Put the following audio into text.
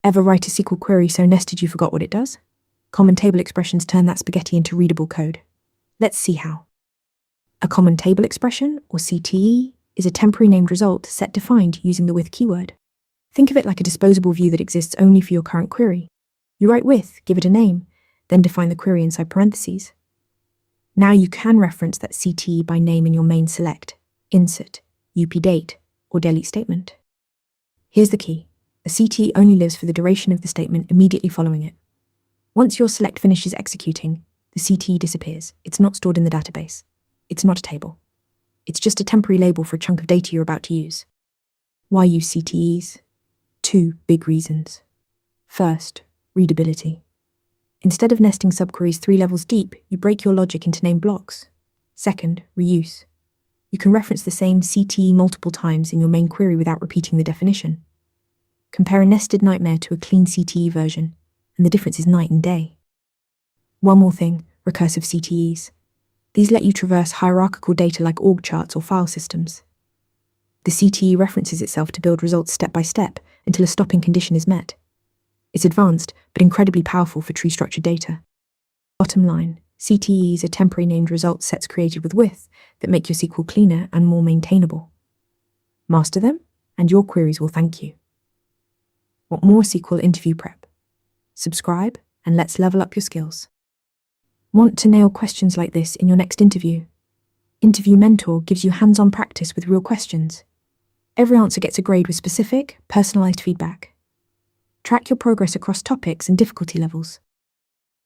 Ever write a SQL query so nested you forgot what it does? Common table expressions turn that spaghetti into readable code. Let's see how. A common table expression, or CTE, is a temporary named result set defined using the with keyword. Think of it like a disposable view that exists only for your current query. You write with, give it a name, then define the query inside parentheses. Now you can reference that CTE by name in your main select, insert, update, or delete statement. Here's the key. A CTE only lives for the duration of the statement immediately following it. Once your select finishes executing, the CTE disappears. It's not stored in the database. It's not a table. It's just a temporary label for a chunk of data you're about to use. Why use CTEs? 2 big reasons. First, readability. Instead of nesting subqueries 3 levels deep, you break your logic into named blocks. Second, reuse. You can reference the same CTE multiple times in your main query without repeating the definition. Compare a nested nightmare to a clean CTE version, and the difference is night and day. One more thing, recursive CTEs. These let you traverse hierarchical data like org charts or file systems. The CTE references itself to build results step by step until a stopping condition is met. It's advanced, but incredibly powerful for tree-structured data. Bottom line, CTEs are temporary named result sets created with that make your SQL cleaner and more maintainable. Master them, and your queries will thank you. Want more SQL interview prep? Subscribe, and let's level up your skills. Want to nail questions like this in your next interview? Interview Mentor gives you hands-on practice with real questions. Every answer gets a grade with specific, personalized feedback. Track your progress across topics and difficulty levels.